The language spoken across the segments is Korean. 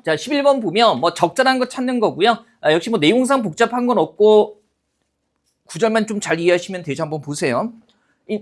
자, 11번 보면 뭐 적절한 거 찾는 거고요. 역시 뭐 내용상 복잡한 건 없고 구절만 좀 잘 이해하시면 되죠. 한번 보세요.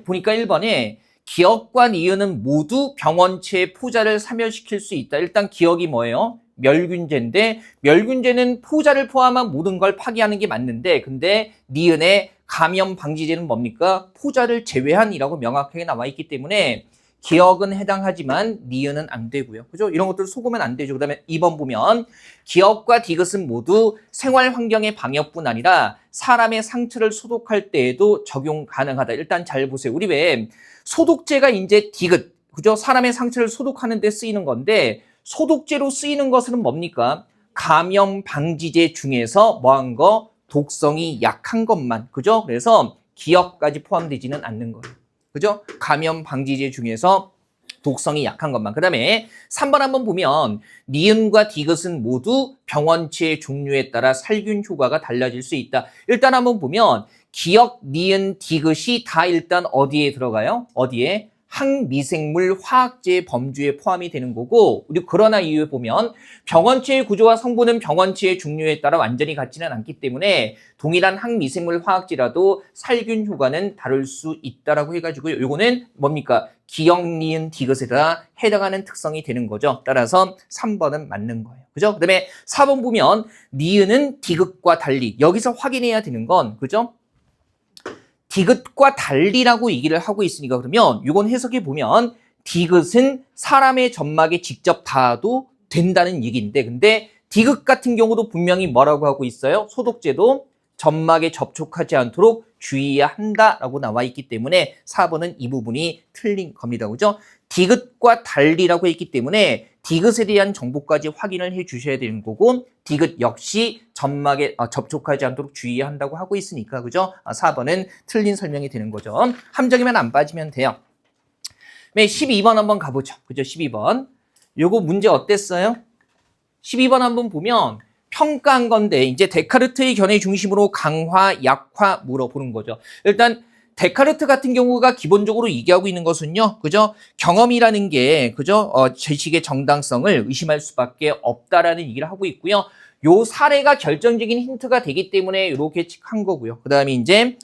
보니까 1번에 기억과 니은은 모두 병원체의 포자를 사멸시킬 수 있다. 일단 기억이 뭐예요? 멸균제인데 멸균제는 포자를 포함한 모든 걸 파괴하는 게 맞는데 근데 니은의 감염 방지제는 뭡니까? 포자를 제외한이라고 명확하게 나와 있기 때문에 기억은 해당하지만 니은은 안 되고요. 그죠? 이런 것들 속으면 안 되죠. 그다음에 2번 보면 기억과 디귿은 모두 생활 환경의 방역뿐 아니라 사람의 상처를 소독할 때에도 적용 가능하다. 일단 잘 보세요. 우리 왜 소독제가 이제 디귿, 그죠? 사람의 상처를 소독하는 데 쓰이는 건데 소독제로 쓰이는 것은 뭡니까? 감염 방지제 중에서 뭐한 거? 독성이 약한 것만. 그죠? 그래서 기억까지 포함되지는 않는 거예요. 그죠? 감염 방지제 중에서 독성이 약한 것만. 그 다음에 3번 한번 보면 니은과 디귿은 모두 병원체의 종류에 따라 살균 효과가 달라질 수 있다. 일단 한번 보면 기억, 니은, 디귿이 다 일단 어디에 들어가요? 어디에? 항미생물 화학제 범주에 포함이 되는 거고 우리 그러나 이유에 보면 병원체의 구조와 성분은 병원체의 종류에 따라 완전히 같지는 않기 때문에 동일한 항미생물 화학제라도 살균 효과는 다를 수 있다라고 해가지고 요거는 뭡니까? 기억, 니은, 디귿에다 해당하는 특성이 되는 거죠. 따라서 3번은 맞는 거예요. 그죠? 그 다음에 4번 보면 니은은 디귿과 달리 여기서 확인해야 되는 건 그죠? 디귿과 달리라고 얘기를 하고 있으니까 그러면 이건 해석해 보면 디귿은 사람의 점막에 직접 닿아도 된다는 얘기인데 근데 디귿 같은 경우도 분명히 뭐라고 하고 있어요? 소독제도 점막에 접촉하지 않도록 주의해야 한다라고 나와 있기 때문에 4번은 이 부분이 틀린 겁니다. 그죠? 디귿과 달리라고 했기 때문에 디귿에 대한 정보까지 확인을 해 주셔야 되는 거고 디귿 역시 점막에 접촉하지 않도록 주의해야 한다고 하고 있으니까 그죠? 4번은 틀린 설명이 되는 거죠. 함정이면 안 빠지면 돼요. 12번 한번 가보죠. 그죠? 12번. 요거 문제 어땠어요? 12번 한번 보면 평가한 건데 이제 데카르트의 견해 중심으로 강화, 약화 물어보는 거죠. 일단 데카르트 같은 경우가 기본적으로 얘기하고 있는 것은요, 그죠? 경험이라는 게, 그죠? 지식의 정당성을 의심할 수밖에 없다라는 얘기를 하고 있고요. 요 사례가 결정적인 힌트가 되기 때문에 이렇게 한 거고요. 그 다음에 이제,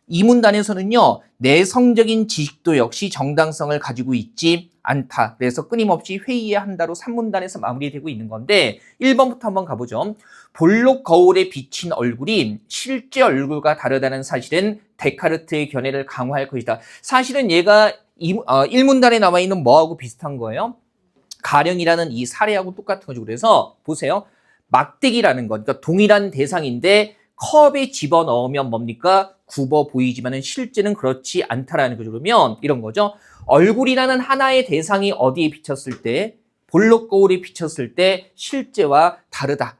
이 문단에서는요, 내성적인 지식도 역시 정당성을 가지고 있지 않다. 그래서 끊임없이 회의해야 한다로 3문단에서 마무리되고 있는 건데 1번부터 한번 가보죠. 볼록 거울에 비친 얼굴이 실제 얼굴과 다르다는 사실은 데카르트의 견해를 강화할 것이다. 사실은 얘가 1문단에 나와 있는 뭐하고 비슷한 거예요? 가령이라는 이 사례하고 똑같은 거죠. 그래서 보세요. 막대기라는 것, 그러니까 동일한 대상인데 컵에 집어넣으면 뭡니까? 굽어 보이지만은 실제는 그렇지 않다라는 거죠. 그러면 이런 거죠. 얼굴이라는 하나의 대상이 어디에 비쳤을 때, 볼록 거울에 비쳤을 때 실제와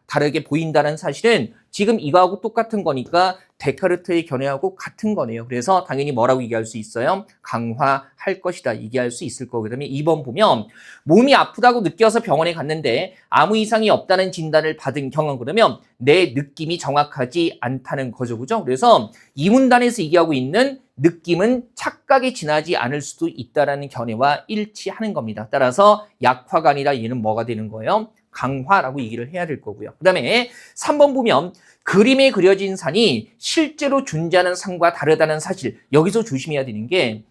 다르게 보인다는 사실은 지금 이거하고 똑같은 거니까 데카르트의 견해하고 같은 거네요. 그래서 당연히 뭐라고 얘기할 수 있어요? 강화할 것이다. 얘기할 수 있을 거고. 그다음에 2번 보면 몸이 아프다고 느껴서 병원에 갔는데 아무 이상이 없다는 진단을 받은 경험 그러면 내 느낌이 정확하지 않다는 거죠. 그죠? 그래서 이 문단에서 얘기하고 있는 느낌은 착각에 지나지 않을 수도 있다라는 견해와 일치하는 겁니다. 따라서 약화가 아니라 얘는 뭐가 되는 거예요? 강화라고 얘기를 해야 될 거고요. 그 다음에 3번 보면 그림에 그려진 산이 실제로 존재하는 산과 다르다는 사실. 여기서 조심해야 되는 게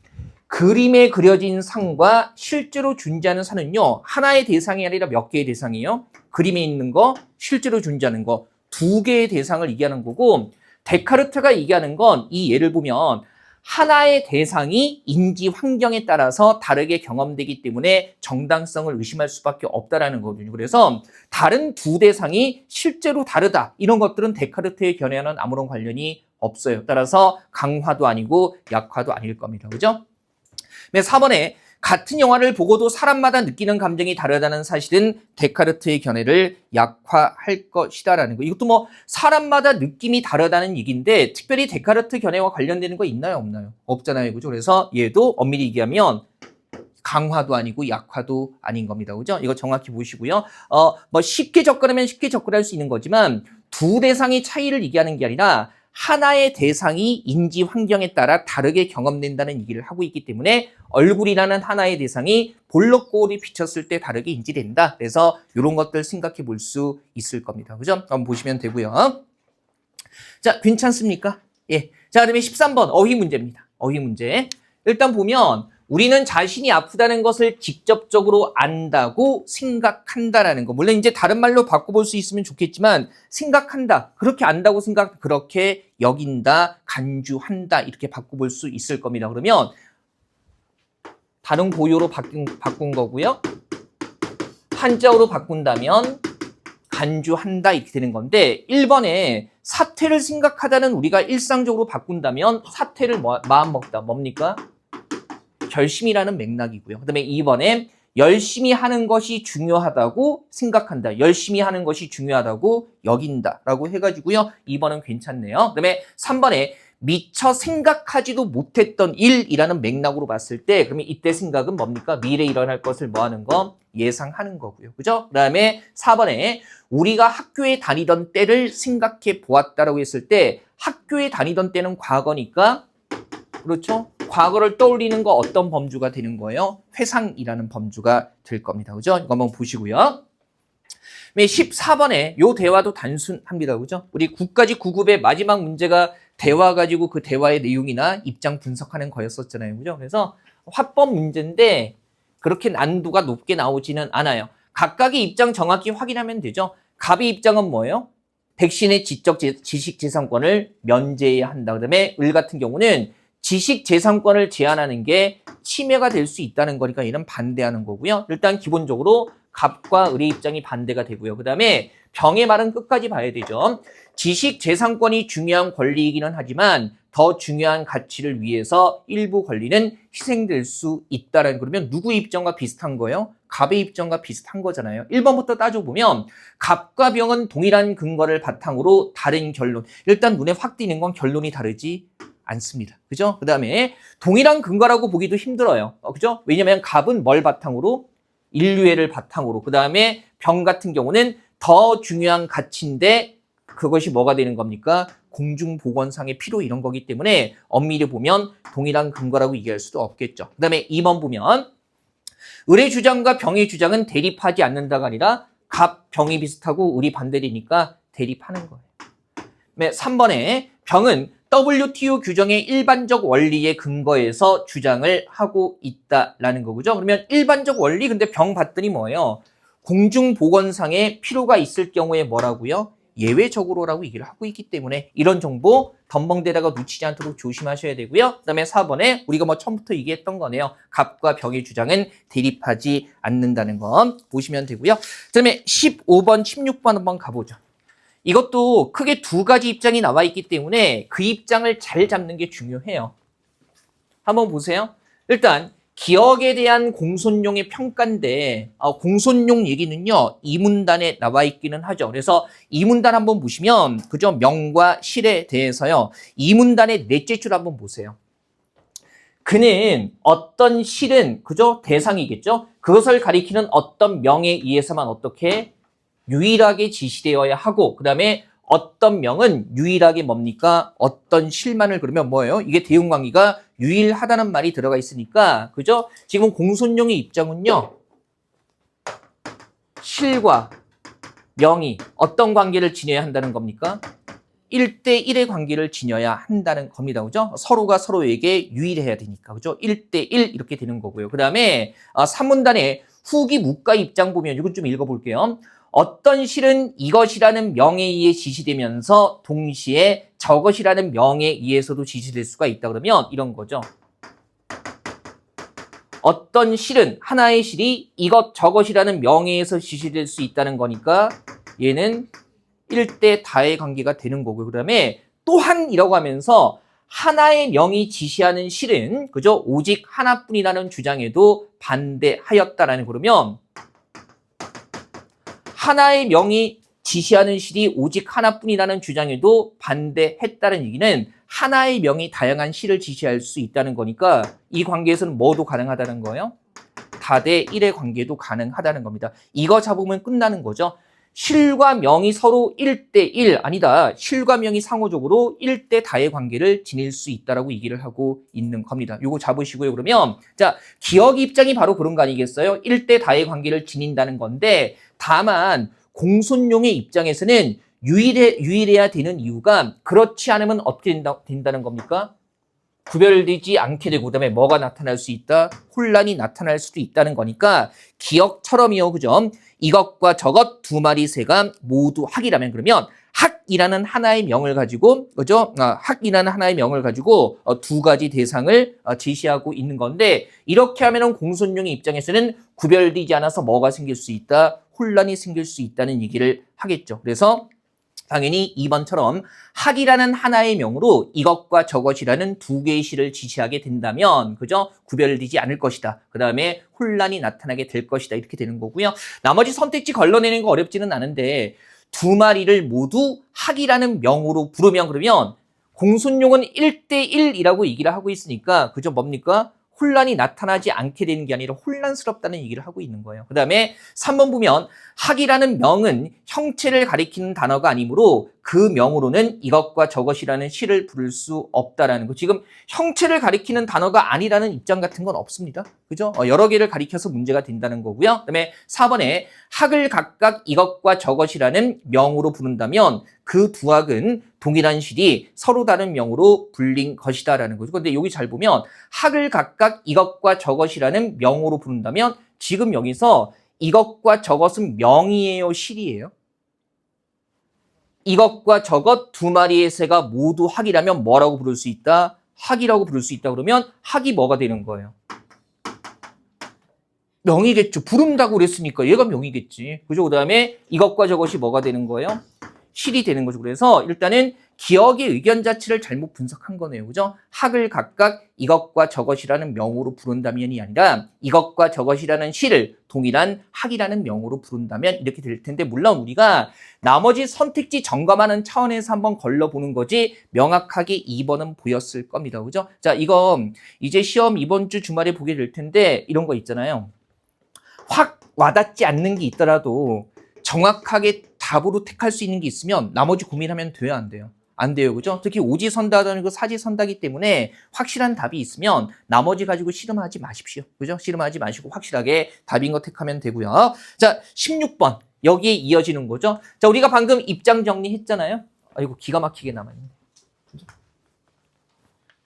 그림에 그려진 산과 실제로 존재하는 산은요. 하나의 대상이 아니라 몇 개의 대상이에요? 그림에 있는 거, 실제로 존재하는 거. 2개의 대상을 얘기하는 거고 데카르트가 얘기하는 건 이 예를 보면 하나의 대상이 인지 환경에 따라서 다르게 경험되기 때문에 정당성을 의심할 수밖에 없다라는 거거든요. 그래서 다른 두 대상이 실제로 다르다. 이런 것들은 데카르트의 견해와는 아무런 관련이 없어요. 따라서 강화도 아니고 약화도 아닐 겁니다. 그죠? 4번에 같은 영화를 보고도 사람마다 느끼는 감정이 다르다는 사실은 데카르트의 견해를 약화할 것이다라는 거. 이것도 뭐 사람마다 느낌이 다르다는 얘기인데 특별히 데카르트 견해와 관련되는 거 있나요? 없나요? 없잖아요. 그죠? 그래서 얘도 엄밀히 얘기하면 강화도 아니고 약화도 아닌 겁니다. 그죠? 이거 정확히 보시고요. 뭐 쉽게 접근하면 쉽게 접근할 수 있는 거지만 두 대상의 차이를 얘기하는 게 아니라 하나의 대상이 인지 환경에 따라 다르게 경험된다는 얘기를 하고 있기 때문에 얼굴이라는 하나의 대상이 볼록거울이 비쳤을 때 다르게 인지된다. 그래서 이런 것들 생각해 볼 수 있을 겁니다. 그죠? 한번 보시면 되고요. 자, 괜찮습니까? 예. 자, 그다음에 13번 어휘 문제입니다. 어휘 문제. 일단 보면 우리는 자신이 아프다는 것을 직접적으로 안다고 생각한다라는 거. 물론 이제 다른 말로 바꿔볼 수 있으면 좋겠지만 생각한다. 그렇게 안다고 그렇게 여긴다. 간주한다. 이렇게 바꿔볼 수 있을 겁니다. 그러면 다른 고유로 바꾼 거고요. 한자어로 바꾼다면 간주한다 이렇게 되는 건데 1번에 사태를 생각하다는 우리가 일상적으로 바꾼다면 사태를 마음먹다 뭡니까? 결심이라는 맥락이고요. 그 다음에 2번에 열심히 하는 것이 중요하다고 생각한다. 열심히 하는 것이 중요하다고 여긴다 라고 해가지고요. 2번은 괜찮네요. 그 다음에 3번에 미처 생각하지도 못했던 일이라는 맥락으로 봤을 때 그러면 이때 생각은 뭡니까? 미래에 일어날 것을 뭐 하는 거? 예상하는 거고요. 그죠? 그 다음에 4번에 우리가 학교에 다니던 때를 생각해 보았다라고 했을 때 학교에 다니던 때는 과거니까 그렇죠? 과거를 떠올리는 거 어떤 범주가 되는 거예요? 회상이라는 범주가 될 겁니다. 그죠? 이거 한번 보시고요. 14번에 요 대화도 단순합니다. 그죠? 우리 9까지 9급의 마지막 문제가 대화 가지고 그 대화의 내용이나 입장 분석하는 거였었잖아요. 그죠? 그래서 화법 문제인데 그렇게 난이도가 높게 나오지는 않아요. 각각의 입장 정확히 확인하면 되죠. 갑의 입장은 뭐예요? 백신의 지식재산권을 면제해야 한다. 그 다음에 을 같은 경우는 지식재산권을 제한하는 게 침해가 될 수 있다는 거니까 얘는 반대하는 거고요. 일단 기본적으로 갑과 을의 입장이 반대가 되고요. 그 다음에 병의 말은 끝까지 봐야 되죠. 지식재산권이 중요한 권리이기는 하지만 더 중요한 가치를 위해서 일부 권리는 희생될 수 있다는 그러면 누구 입장과 비슷한 거예요? 갑의 입장과 비슷한 거잖아요. 1번부터 따져보면 갑과 병은 동일한 근거를 바탕으로 다른 결론. 일단 눈에 확 띄는 건 결론이 다르지 않습니다. 그죠? 그 다음에 동일한 근거라고 보기도 힘들어요. 그죠? 왜냐면 갑은 뭘 바탕으로? 인류애를 바탕으로. 그 다음에 병 같은 경우는 더 중요한 가치인데 그것이 뭐가 되는 겁니까? 공중보건상의 필요 이런 거기 때문에 엄밀히 보면 동일한 근거라고 얘기할 수도 없겠죠. 그 다음에 2번 보면 을의 주장과 병의 주장은 대립하지 않는다가 아니라 갑, 병이 비슷하고 을이 반대되니까 대립하는 거예요. 3번에 병은 WTO 규정의 일반적 원리에 근거해서 주장을 하고 있다라는 거죠. 그러면 일반적 원리 근데 병 봤더니 뭐예요? 공중보건상의 필요가 있을 경우에 뭐라고요? 예외적으로라고 얘기를 하고 있기 때문에 이런 정보 덤벙대다가 놓치지 않도록 조심하셔야 되고요. 그 다음에 4번에 우리가 뭐 처음부터 얘기했던 거네요. 갑과 병의 주장은 대립하지 않는다는 거 보시면 되고요. 그 다음에 15번, 16번 한번 가보죠. 이것도 크게 두 가지 입장이 나와 있기 때문에 그 입장을 잘 잡는 게 중요해요. 한번 보세요. 일단 기억에 대한 공손용의 평가인데 공손용 얘기는요. 이문단에 나와 있기는 하죠. 그래서 이문단 한번 보시면 그죠? 명과 실에 대해서요. 이문단의 넷째 줄 한번 보세요. 그는 어떤 실은 그죠? 대상이겠죠? 그것을 가리키는 어떤 명에 의해서만 어떻게 유일하게 지시되어야 하고 그 다음에 어떤 명은 유일하게 뭡니까? 어떤 실만을 그러면 뭐예요? 이게 대응관계가 유일하다는 말이 들어가 있으니까 그죠? 지금 공손용의 입장은요. 실과 명이 어떤 관계를 지녀야 한다는 겁니까? 1대1의 관계를 지녀야 한다는 겁니다. 그죠? 서로가 서로에게 유일해야 되니까. 그죠? 1대1 이렇게 되는 거고요. 그 다음에 3문단의 후기 묵가 입장 보면 이건 좀 읽어볼게요. 어떤 실은 이것이라는 명에 의해 지시되면서 동시에 저것이라는 명에 의해서도 지시될 수가 있다 그러면 이런 거죠. 어떤 실은 하나의 실이 이것 저것이라는 명에 의해서 지시될 수 있다는 거니까 얘는 1대 다의 관계가 되는 거고요. 그 다음에 또한이라고 하면서 하나의 명이 지시하는 실은 그죠? 오직 하나뿐이라는 주장에도 반대하였다라는 그러면 하나의 명이 지시하는 실이 오직 하나뿐이라는 주장에도 반대했다는 얘기는 하나의 명이 다양한 실을 지시할 수 있다는 거니까 이 관계에서는 뭐도 가능하다는 거예요? 다대 1의 관계도 가능하다는 겁니다. 이거 잡으면 끝나는 거죠. 실과 명이 서로 1대1 아니다. 실과 명이 상호적으로 1대 다의 관계를 지닐 수 있다라고 얘기를 하고 있는 겁니다. 요거 잡으시고요. 그러면 자, 기억의 입장이 바로 그런 거 아니겠어요? 1대 다의 관계를 지닌다는 건데 다만 공손용의 입장에서는 유일해야 되는 이유가 그렇지 않으면 어떻게 된다는 겁니까? 구별되지 않게 되고 그다음에 뭐가 나타날 수 있다? 혼란이 나타날 수도 있다는 거니까 기억처럼이요. 그죠? 이것과 저것 두 마리 새가 모두 학이라면 그러면 학이라는 하나의 명을 가지고 그죠? 학이라는 하나의 명을 가지고 두 가지 대상을 제시하고 있는 건데 이렇게 하면은 공손용의 입장에서는 구별되지 않아서 뭐가 생길 수 있다? 혼란이 생길 수 있다는 얘기를 하겠죠. 그래서 당연히 2번처럼 학이라는 하나의 명으로 이것과 저것이라는 두 개의 시를 지시하게 된다면 그죠? 구별되지 않을 것이다. 그 다음에 혼란이 나타나게 될 것이다. 이렇게 되는 거고요. 나머지 선택지 걸러내는 거 어렵지는 않은데 두 마리를 모두 학이라는 명으로 부르면 그러면 공손용은 1대1이라고 얘기를 하고 있으니까 그죠? 뭡니까? 혼란이 나타나지 않게 되는 게 아니라 혼란스럽다는 얘기를 하고 있는 거예요. 그 다음에 3번 보면 학이라는 명은 형체를 가리키는 단어가 아니므로 그 명으로는 이것과 저것이라는 시를 부를 수 없다라는 거. 지금 형체를 가리키는 단어가 아니라는 입장 같은 건 없습니다. 그죠? 여러 개를 가리켜서 문제가 된다는 거고요. 그 다음에 4번에 학을 각각 이것과 저것이라는 명으로 부른다면 그 두 학은 동일한 실이 서로 다른 명으로 불린 것이다라는 거죠. 근데 여기 잘 보면 학을 각각 이것과 저것이라는 명으로 부른다면 지금 여기서 이것과 저것은 명이에요, 실이에요? 이것과 저것 두 마리의 새가 모두 학이라면 뭐라고 부를 수 있다? 학이라고 부를 수 있다 그러면 학이 뭐가 되는 거예요? 명이겠죠. 부른다고 그랬으니까 얘가 명이겠지. 그죠? 그 다음에 이것과 저것이 뭐가 되는 거예요? 실이 되는 거죠. 그래서 일단은 기억의 의견 자체를 잘못 분석한 거네요. 그죠? 학을 각각 이것과 저것이라는 명으로 부른다면이 아니라 이것과 저것이라는 실을 동일한 학이라는 명으로 부른다면 이렇게 될 텐데 물론 우리가 나머지 선택지 점검하는 차원에서 한번 걸러보는 거지 명확하게 2번은 보였을 겁니다. 그죠? 자, 이거 이제 시험 이번 주 주말에 보게 될 텐데 이런 거 있잖아요. 확 와닿지 않는 게 있더라도 정확하게 답으로 택할 수 있는 게 있으면 나머지 고민하면 돼요, 안 돼요? 안 돼요, 그죠? 특히 오지선다도 아니고 사지선다기 때문에 확실한 답이 있으면 나머지 가지고 씨름하지 마십시오, 그죠? 씨름하지 마시고 확실하게 답인 거 택하면 되고요. 자, 16번 여기에 이어지는 거죠. 자, 우리가 방금 입장 정리했잖아요. 아이고 기가 막히게 남아있네.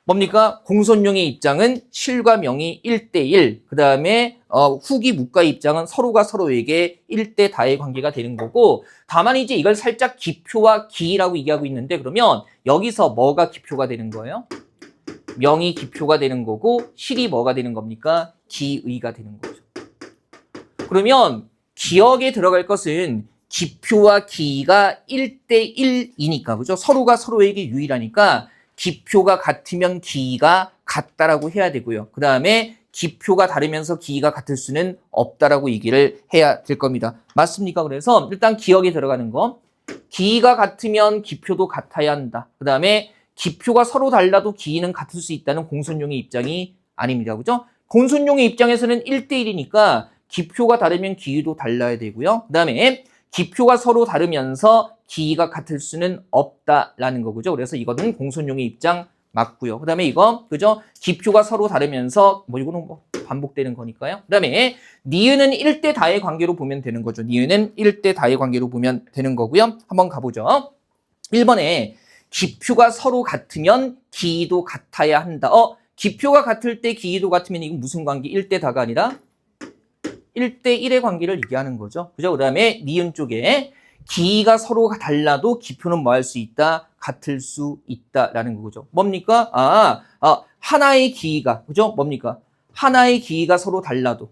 뭡니까? 공손용의 입장은 실과 명이 1대1, 그 다음에 후기 묵과의 입장은 서로가 서로에게 1대 다의 관계가 되는 거고 다만 이제 이걸 살짝 기표와 기라고 얘기하고 있는데 그러면 여기서 뭐가 기표가 되는 거예요? 명이 기표가 되는 거고 실이 뭐가 되는 겁니까? 기의가 되는 거죠. 그러면 기억에 들어갈 것은 기표와 기가 1대1이니까 그죠? 서로가 서로에게 유일하니까 기표가 같으면 기가 같다라고 해야 되고요. 그 다음에 기표가 다르면서 기가 같을 수는 없다라고 얘기를 해야 될 겁니다. 맞습니까? 그래서 일단 기억에 들어가는 거. 기가 같으면 기표도 같아야 한다. 그 다음에 기표가 서로 달라도 기는 같을 수 있다는 공손용의 입장이 아닙니다. 그죠? 공손용의 입장에서는 1대1이니까 기표가 다르면 기도 달라야 되고요. 그 다음에 기표가 서로 다르면서 기가 같을 수는 없다라는 거죠. 그래서 이거는 공손용의 입장 맞고요. 그 다음에 이거 그죠? 기표가 서로 다르면서 이거는 반복되는 거니까요. 그 다음에 니은은 1대 다의 관계로 보면 되는 거죠. 니은은 1대 다의 관계로 보면 되는 거고요. 한번 가보죠. 1번에 기표가 서로 같으면 기도 같아야 한다. 기표가 같을 때 기도 같으면 이건 무슨 관계? 1대 다가 아니라 1대1의 관계를 얘기하는 거죠. 그죠? 그 다음에 니은 쪽에 기가 서로 달라도 기표는 뭐 할 수 있다? 같을 수 있다라는 거죠. 뭡니까? 하나의 기가, 그죠? 뭡니까? 하나의 기가 서로 달라도,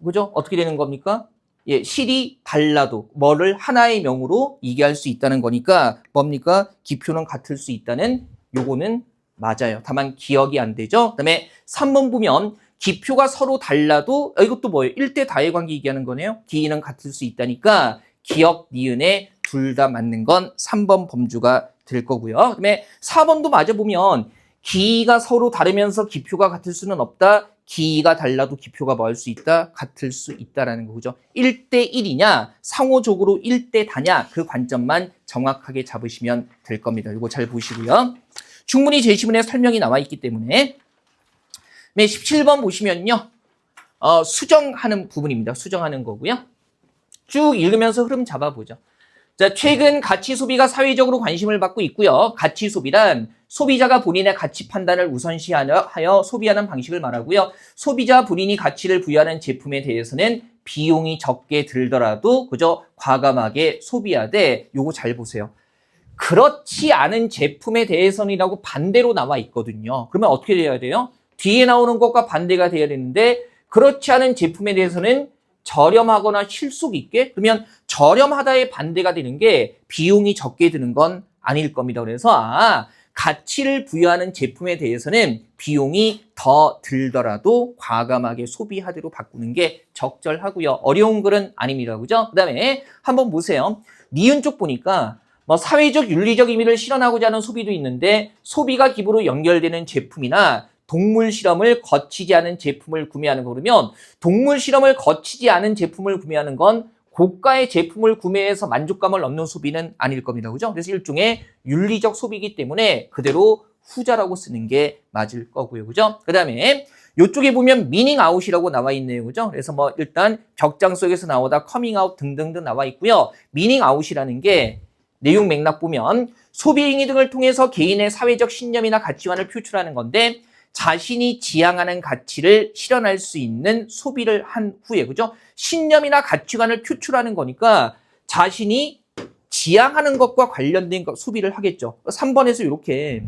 그죠? 어떻게 되는 겁니까? 예, 실이 달라도 뭐를 하나의 명으로 얘기할 수 있다는 거니까 뭡니까? 기표는 같을 수 있다는 요거는 맞아요. 다만 기억이 안 되죠. 그다음에 3번 보면 기표가 서로 달라도 이것도 뭐예요? 1대 다의 관계 얘기하는 거네요. 기는 같을 수 있다니까 기억, 니은에 둘 다 맞는 건 3번 범주가 될 거고요. 그다음에 4번도 맞아보면 기가 서로 다르면서 기표가 같을 수는 없다. 기가 달라도 기표가 뭐 할 수 있다? 같을 수 있다라는 거죠. 1대 1이냐, 상호적으로 1대 다냐, 그 관점만 정확하게 잡으시면 될 겁니다. 이거 잘 보시고요. 충분히 제시문에 설명이 나와 있기 때문에. 네, 17번 보시면요. 수정하는 부분입니다. 수정하는 거고요. 쭉 읽으면서 흐름 잡아보죠. 자, 최근 가치 소비가 사회적으로 관심을 받고 있고요. 가치 소비란 소비자가 본인의 가치 판단을 우선시하여 소비하는 방식을 말하고요. 소비자 본인이 가치를 부여하는 제품에 대해서는 비용이 적게 들더라도 그저 과감하게 소비하되, 요거 잘 보세요. 그렇지 않은 제품에 대해서는이라고 반대로 나와 있거든요. 그러면 어떻게 돼야 돼요? 뒤에 나오는 것과 반대가 돼야 되는데, 그렇지 않은 제품에 대해서는 저렴하거나 실속 있게, 그러면 저렴하다의 반대가 되는 게 비용이 적게 드는 건 아닐 겁니다. 그래서 가치를 부여하는 제품에 대해서는 비용이 더 들더라도 과감하게 소비하도록 바꾸는 게 적절하고요. 어려운 글은 아닙니다. 그죠? 그 다음에 한번 보세요. 니은 쪽 보니까 뭐 사회적 윤리적 의미를 실현하고자 하는 소비도 있는데, 소비가 기부로 연결되는 제품이나 동물 실험을 거치지 않은 제품을 구매하는 거, 그러면 동물 실험을 거치지 않은 제품을 구매하는 건 고가의 제품을 구매해서 만족감을 얻는 소비는 아닐 겁니다. 그죠? 그래서 일종의 윤리적 소비이기 때문에 그대로 후자라고 쓰는 게 맞을 거고요. 그죠? 그 다음에 이쪽에 보면 미닝 아웃이라고 나와 있네요. 그죠? 그래서 뭐 일단 벽장 속에서 나오다 커밍 아웃 등등등 나와 있고요. 미닝 아웃이라는 게 내용 맥락 보면 소비 행위 등을 통해서 개인의 사회적 신념이나 가치관을 표출하는 건데, 자신이 지향하는 가치를 실현할 수 있는 소비를 한 후에, 그죠? 신념이나 가치관을 표출하는 거니까 자신이 지향하는 것과 관련된 소비를 하겠죠. 3번에서 이렇게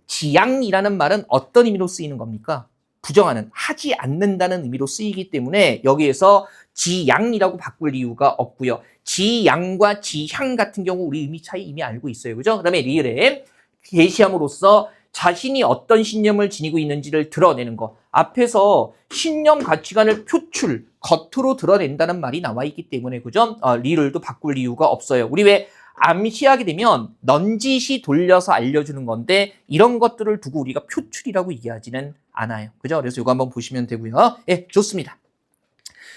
지향이라는 말은 어떤 의미로 쓰이는 겁니까? 부정하는, 하지 않는다는 의미로 쓰이기 때문에 여기에서 지향이라고 바꿀 이유가 없고요. 지향과 지향 같은 경우 우리 의미 차이 이미 알고 있어요. 그죠? 그 다음에 리을에 게시함으로써 자신이 어떤 신념을 지니고 있는지를 드러내는 것. 앞에서 신념 가치관을 표출, 겉으로 드러낸다는 말이 나와 있기 때문에, 그죠? 리을도 바꿀 이유가 없어요. 우리 왜 암시하게 되면 넌지시 돌려서 알려주는 건데, 이런 것들을 두고 우리가 표출이라고 얘기하지는 않아요. 그죠? 그래서 이거 한번 보시면 되고요. 예, 좋습니다.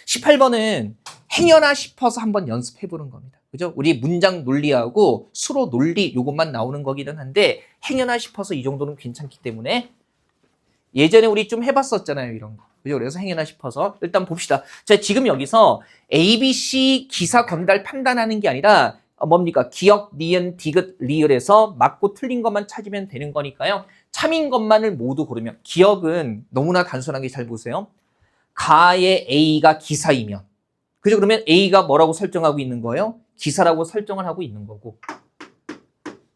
18번은 행여나 싶어서 한번 연습해보는 겁니다. 그죠? 우리 문장 논리하고 수로 논리 요것만 나오는 거기는 한데, 행여나 싶어서 이 정도는 괜찮기 때문에 예전에 우리 좀 해봤었잖아요. 이런 거. 그죠? 그래서 행여나 싶어서 일단 봅시다. 자, 지금 여기서 ABC 기사 건달 판단하는 게 아니라 뭡니까? 기역, 니은, 디귿, 리을에서 맞고 틀린 것만 찾으면 되는 거니까요. 참인 것만을 모두 고르면, 기역은 너무나 단순하게 잘 보세요. 가의 A가 기사이면, 그죠? 그러면 A가 뭐라고 설정하고 있는 거예요? 기사라고 설정을 하고 있는 거고,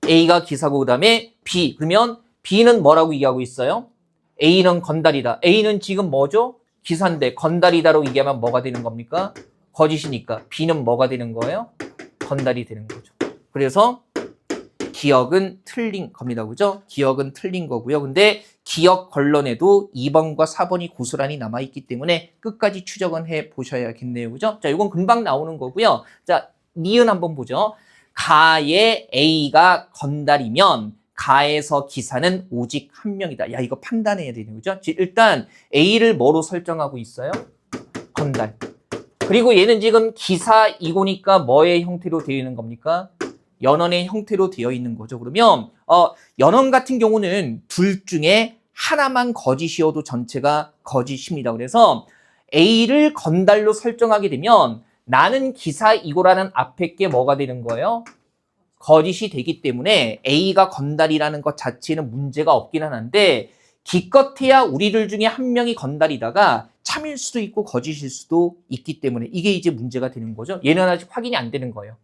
A가 기사고 그 다음에 B, 그러면 B는 뭐라고 얘기하고 있어요? A는 건달이다. A는 지금 뭐죠? 기사인데 건달이다라고 얘기하면 뭐가 되는 겁니까? 거짓이니까 B는 뭐가 되는 거예요? 건달이 되는 거죠. 그래서 기역은 틀린 겁니다. 그죠? 기역은 틀린 거고요. 근데 기역 걸러내도 2번과 4번이 고스란히 남아있기 때문에 끝까지 추적은 해 보셔야겠네요. 그죠? 자, 이건 금방 나오는 거고요. 자, 니은 한번 보죠. 가의 A가 건달이면 가에서 기사는 오직 한 명이다. 야, 이거 판단해야 되는 거죠? 일단 A를 뭐로 설정하고 있어요? 건달. 그리고 얘는 지금 기사이고니까 뭐의 형태로 되어 있는 겁니까? 연언의 형태로 되어 있는 거죠. 그러면 연언 같은 경우는 둘 중에 하나만 거짓이어도 전체가 거짓입니다. 그래서 A를 건달로 설정하게 되면 나는 기사이고라는 앞에 게 뭐가 되는 거예요? 거짓이 되기 때문에 A가 건달이라는 것 자체는 문제가 없긴 하는데, 기껏해야 우리들 중에 한 명이 건달이다가 참일 수도 있고 거짓일 수도 있기 때문에 이게 이제 문제가 되는 거죠. 얘는 아직 확인이 안 되는 거예요.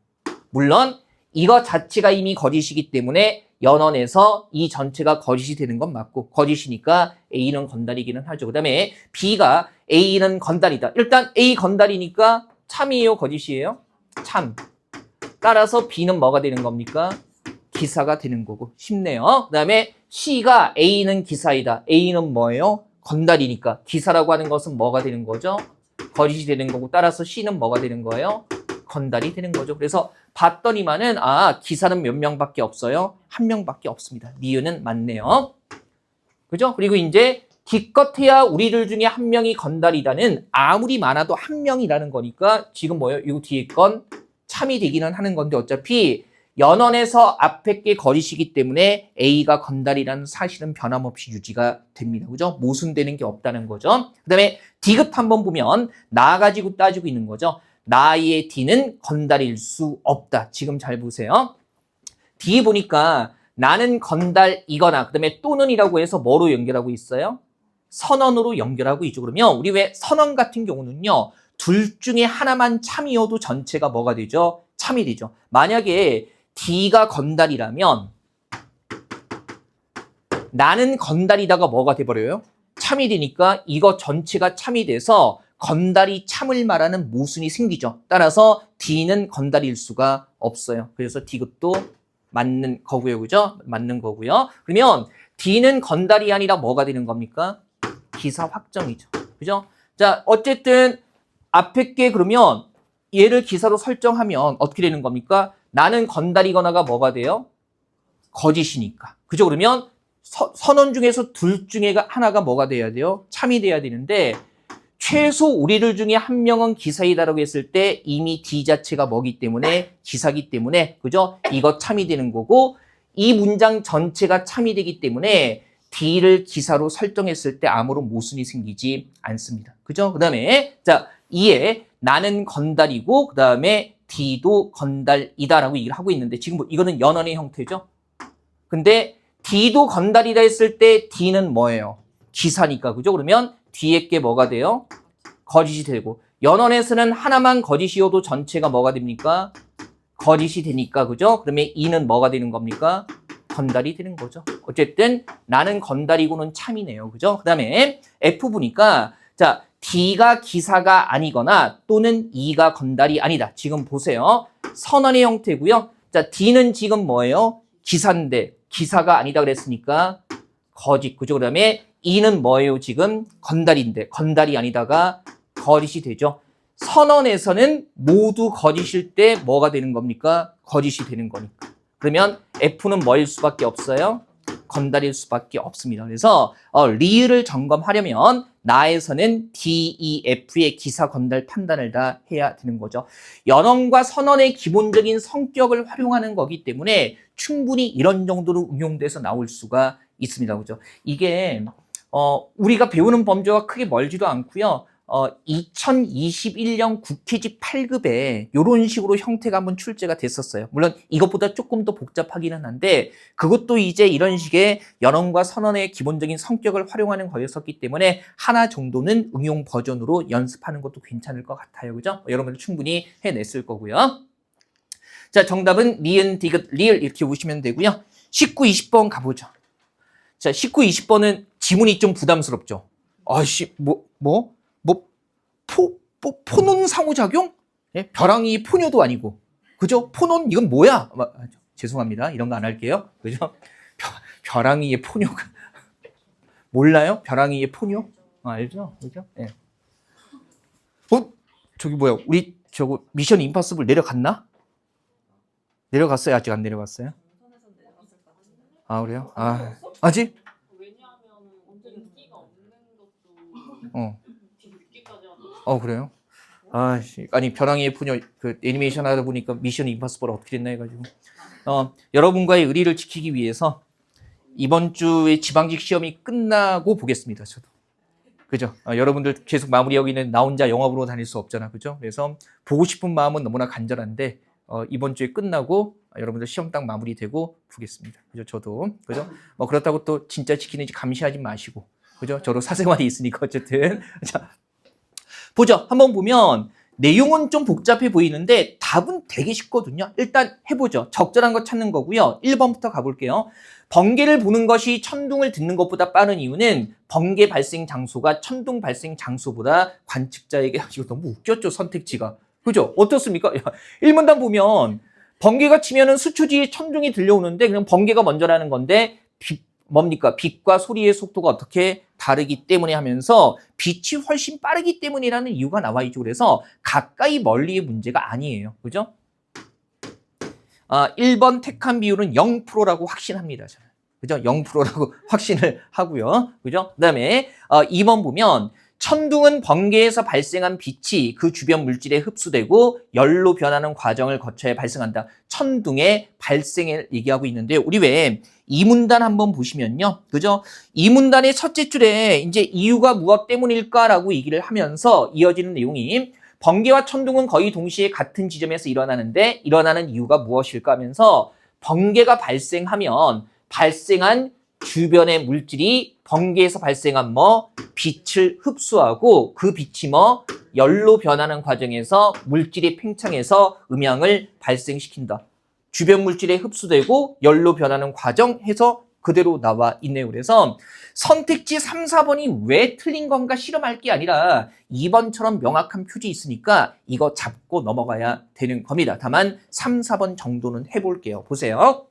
물론 이거 자체가 이미 거짓이기 때문에 연언에서 이 전체가 거짓이 되는 건 맞고, 거짓이니까 A는 건달이기는 하죠. 그 다음에 B가 A는 건달이다. 일단 A 건달이니까 참이에요, 거짓이에요? 참. 따라서 B는 뭐가 되는 겁니까? 기사가 되는 거고. 쉽네요. 그 다음에 C가 A는 기사이다. A는 뭐예요? 건달이니까. 기사라고 하는 것은 뭐가 되는 거죠? 거짓이 되는 거고, 따라서 C는 뭐가 되는 거예요? 건달이 되는 거죠. 그래서 봤더니만은 기사는 몇 명밖에 없어요? 한 명밖에 없습니다. 니은은 맞네요. 그죠? 그리고 이제 기껏해야 우리들 중에 한 명이 건달이다는 아무리 많아도 한 명이라는 거니까 지금 뭐예요? 이 뒤에 건 참이 되기는 하는 건데 어차피 연원에서 앞에 게 거짓이기 때문에 A가 건달이라는 사실은 변함없이 유지가 됩니다. 그죠? 모순되는 게 없다는 거죠. 그 다음에 D급 한번 보면 나 가지고 따지고 있는 거죠. 나의 D는 건달일 수 없다. 지금 잘 보세요. D 보니까 나는 건달이거나 그 다음에 또는이라고 해서 뭐로 연결하고 있어요? 선언으로 연결하고 있죠. 그러면 우리 왜 선언 같은 경우는요. 둘 중에 하나만 참이어도 전체가 뭐가 되죠? 참이 되죠. 만약에 D가 건달이라면 나는 건달이다가 뭐가 돼버려요? 참이 되니까 이거 전체가 참이 돼서 건달이 참을 말하는 모순이 생기죠. 따라서 D는 건달일 수가 없어요. 그래서 D급도 맞는 거고요. 그죠? 맞는 거고요. 그러면 D는 건달이 아니라 뭐가 되는 겁니까? 기사 확정이죠. 그죠? 자, 어쨌든 앞에 게 그러면 얘를 기사로 설정하면 어떻게 되는 겁니까? 나는 건달이거나가 뭐가 돼요? 거짓이니까. 그죠? 그러면 선언 중에서 둘 중에 하나가 뭐가 돼야 돼요? 참이 돼야 되는데 최소 우리들 중에 한 명은 기사이다라고 했을 때 이미 D 자체가 뭐기 때문에 기사기 때문에 그죠? 이거 참이 되는 거고 이 문장 전체가 참이 되기 때문에 D를 기사로 설정했을 때 아무런 모순이 생기지 않습니다. 그죠? 그 다음에 자 이에 나는 건달이고 그 다음에 D도 건달이다라고 얘기를 하고 있는데 지금 이거는 연언의 형태죠. 근데 D도 건달이다 했을 때 D는 뭐예요? 기사니까. 그죠? 그러면 뒤에 게 뭐가 돼요? 거짓이 되고 연언에서는 하나만 거짓이어도 전체가 뭐가 됩니까? 거짓이 되니까. 그죠? 그러면 이는 뭐가 되는 겁니까? 건달이 되는 거죠. 어쨌든 나는 건달이고는 참이네요. 그죠? 그 다음에 F 보니까 자 D가 기사가 아니거나 또는 E가 건달이 아니다. 지금 보세요. 선언의 형태고요. 자 D는 지금 뭐예요? 기사인데 기사가 아니다 그랬으니까 거짓. 그죠? 그 다음에 E는 뭐예요? 지금 건달인데 건달이 아니다가 거짓이 되죠. 선언에서는 모두 거짓일 때 뭐가 되는 겁니까? 거짓이 되는 거니까. 그러면 F는 뭐일 수밖에 없어요? 건달일 수밖에 없습니다. 그래서 리을을 점검하려면 나에서는 D, E, F의 기사 건달 판단을 다 해야 되는 거죠. 연언과 선언의 기본적인 성격을 활용하는 거기 때문에 충분히 이런 정도로 응용돼서 나올 수가 있습니다. 그죠? 이게 우리가 배우는 범주가 크게 멀지도 않고요. 2021년 국회지 8급에 이런 식으로 형태가 한번 출제가 됐었어요. 물론 이것보다 조금 더 복잡하기는 한데 그것도 이제 이런 식의 연언과 선언의 기본적인 성격을 활용하는 거였었기 때문에 하나 정도는 응용 버전으로 연습하는 것도 괜찮을 것 같아요. 그죠? 여러분들 충분히 해냈을 거고요. 자, 정답은 니은, 디귿, 리을 이렇게 보시면 되고요. 19, 20번 가보죠. 자, 19, 20번은 지문이 좀 부담스럽죠. 아씨, 포논 상호작용? 예? 벼랑이 포뇨도 아니고. 그죠? 포논, 이건 뭐야? 죄송합니다. 이런 거 안 할게요. 그죠? 벼랑이의 포뇨가. 몰라요? 벼랑이의 포뇨? 알죠? 그죠? 예. 저기 뭐야? 우리 저거 미션 임파서블 내려갔나? 내려갔어요? 아직 안 내려갔어요? 아, 그래요? 아직? 왜냐하면 인기가 없는 그래요? 것도 아니 벼랑이의 포뇨 그 애니메이션 하다 보니까 미션 임파서블 어떻게 됐나 해가지고 여러분과의 의리를 지키기 위해서 이번 주에 지방직 시험이 끝나고 보겠습니다. 저도 그죠? 여러분들 계속 마무리하고 있는 나 혼자 영업으로 다닐 수 없잖아. 그죠? 그래서 보고 싶은 마음은 너무나 간절한데 이번 주에 끝나고 여러분들 시험 딱 마무리되고 보겠습니다. 그죠? 저도 그죠? 그렇다고 또 진짜 지키는지 감시하지 마시고 그죠? 저도 사생활이 있으니까 어쨌든 자. 보죠. 한번 보면 내용은 좀 복잡해 보이는데 답은 되게 쉽거든요. 일단 해보죠. 적절한 거 찾는 거고요. 1번부터 가볼게요. 번개를 보는 것이 천둥을 듣는 것보다 빠른 이유는 번개 발생 장소가 천둥 발생 장소보다 관측자에게 이거 너무 웃겼죠. 선택지가. 그죠? 어떻습니까? 1문단 보면 번개가 치면은 수초 뒤에 천둥이 들려오는데 그냥 번개가 먼저라는 건데 뭡니까? 빛과 소리의 속도가 어떻게 다르기 때문에 하면서 빛이 훨씬 빠르기 때문이라는 이유가 나와 있죠. 그래서 가까이 멀리의 문제가 아니에요. 그죠? 1번 택한 비율은 0%라고 확신합니다. 저는. 그죠? 0%라고 확신을 하고요. 그죠? 그다음에 2번 보면 천둥은 번개에서 발생한 빛이 그 주변 물질에 흡수되고 열로 변하는 과정을 거쳐야 발생한다. 천둥의 발생을 얘기하고 있는데요. 우리 왜 이 문단 한번 보시면요. 그죠? 이 문단의 첫째 줄에 이제 이유가 무엇 때문일까라고 얘기를 하면서 이어지는 내용이 번개와 천둥은 거의 동시에 같은 지점에서 일어나는데 일어나는 이유가 무엇일까 하면서 번개가 발생하면 발생한 주변의 물질이 번개에서 발생한 빛을 흡수하고 그 빛이 열로 변하는 과정에서 물질이 팽창해서 음양을 발생시킨다. 주변 물질에 흡수되고 열로 변하는 과정 해서 그대로 나와 있네요. 그래서 선택지 3, 4번이 왜 틀린 건가 실험할 게 아니라 2번처럼 명확한 표지 있으니까 이거 잡고 넘어가야 되는 겁니다. 다만 3, 4번 정도는 해볼게요. 보세요.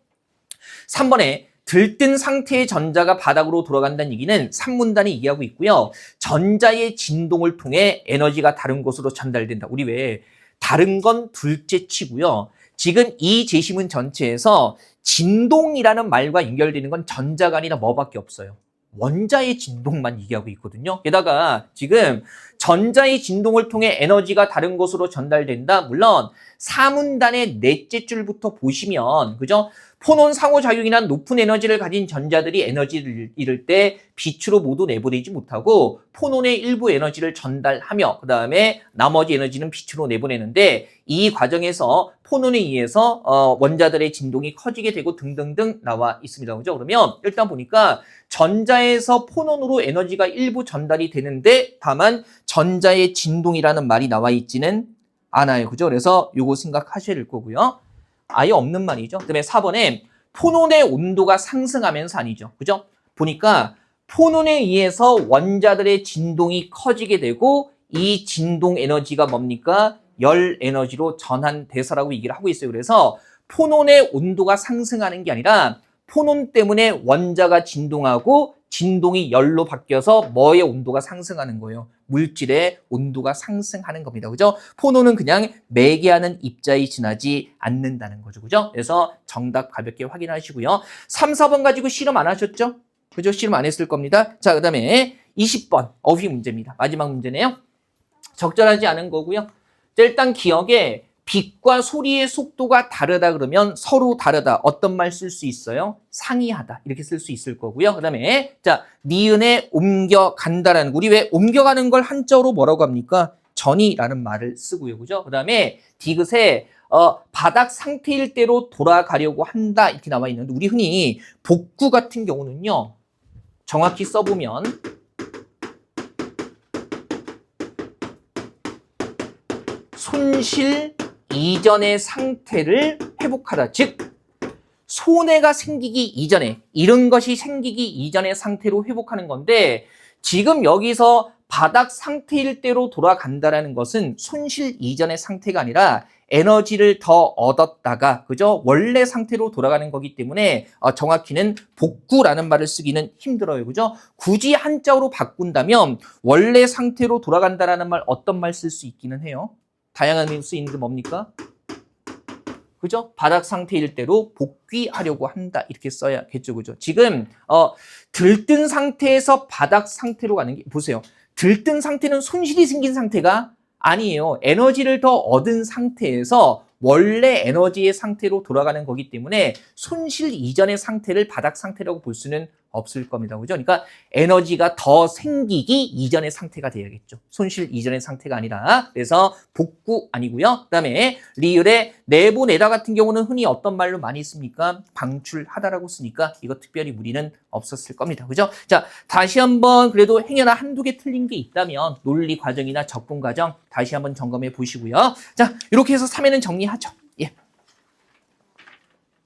3번에 들뜬 상태의 전자가 바닥으로 돌아간다는 얘기는 3문단이 얘기하고 있고요. 전자의 진동을 통해 에너지가 다른 곳으로 전달된다. 우리 왜 다른 건 둘째 치고요. 지금 이 제시문 전체에서 진동이라는 말과 연결되는 건 전자가 아니라 뭐밖에 없어요. 원자의 진동만 얘기하고 있거든요. 게다가 지금 전자의 진동을 통해 에너지가 다른 곳으로 전달된다. 물론 4문단의 넷째 줄부터 보시면 그죠? 포논 상호작용이나 높은 에너지를 가진 전자들이 에너지를 잃을 때 빛으로 모두 내보내지 못하고 포논의 일부 에너지를 전달하며 그 다음에 나머지 에너지는 빛으로 내보내는데 이 과정에서 포논에 의해서 원자들의 진동이 커지게 되고 등등등 나와 있습니다. 그죠? 그러면 일단 보니까 전자에서 포논으로 에너지가 일부 전달이 되는데 다만 전자의 진동이라는 말이 나와 있지는 않아요. 그죠? 그래서 요거 생각하셔야 될 거고요. 아예 없는 말이죠. 그다음에 4번에 포논의 온도가 상승하면서 아니죠. 그죠? 보니까 포논에 의해서 원자들의 진동이 커지게 되고 이 진동 에너지가 뭡니까? 열 에너지로 전환돼서라고 얘기를 하고 있어요. 그래서 포논의 온도가 상승하는 게 아니라 포논 때문에 원자가 진동하고 진동이 열로 바뀌어서 뭐의 온도가 상승하는 거예요? 물질의 온도가 상승하는 겁니다. 그죠? 포논은 그냥 매개하는 입자에 지나지 않는다는 거죠. 그죠? 그래서 정답 가볍게 확인하시고요. 3, 4번 가지고 실험 안 하셨죠? 그죠? 실험 안 했을 겁니다. 자, 그 다음에 20번 어휘 문제입니다. 마지막 문제네요. 적절하지 않은 거고요. 자, 일단 기억에 빛과 소리의 속도가 다르다 그러면 서로 다르다. 어떤 말 쓸 수 있어요? 상이하다. 이렇게 쓸 수 있을 거고요. 그 다음에 자, 니은에 옮겨간다라는 거. 우리 왜 옮겨가는 걸 한자어로 뭐라고 합니까? 전이라는 말을 쓰고요. 그죠? 그 다음에 디귿에 바닥 상태일 대로 돌아가려고 한다. 이렇게 나와 있는데 우리 흔히 복구 같은 경우는요. 정확히 써보면 손실 이전의 상태를 회복하다. 즉 손해가 생기기 이전에 잃은 것이 생기기 이전의 상태로 회복하는 건데 지금 여기서 바닥 상태일 대로 돌아간다라는 것은 손실 이전의 상태가 아니라 에너지를 더 얻었다가 그죠? 원래 상태로 돌아가는 거기 때문에 정확히는 복구라는 말을 쓰기는 힘들어요. 그죠? 굳이 한자어로 바꾼다면 원래 상태로 돌아간다라는 말 어떤 말 쓸 수 있기는 해요. 다양한 의미로 쓰이는 게 뭡니까? 그죠? 바닥 상태일 대로 복귀하려고 한다. 이렇게 써야겠죠. 그죠? 지금 들뜬 상태에서 바닥 상태로 가는 게 보세요. 들뜬 상태는 손실이 생긴 상태가 아니에요. 에너지를 더 얻은 상태에서 원래 에너지의 상태로 돌아가는 거기 때문에 손실 이전의 상태를 바닥 상태라고 볼 수는 없을 겁니다. 그죠? 그러니까 에너지가 더 생기기 이전의 상태가 돼야겠죠. 손실 이전의 상태가 아니라. 그래서 복구 아니고요. 그다음에 리을의 내보내다 같은 경우는 흔히 어떤 말로 많이 씁니까? 방출하다라고 쓰니까 이거 특별히 무리는 없었을 겁니다. 그죠? 자, 다시 한번 그래도 행여나 한두 개 틀린 게 있다면 논리 과정이나 접근 과정 다시 한번 점검해 보시고요. 자, 이렇게 해서 3회는 정리하죠.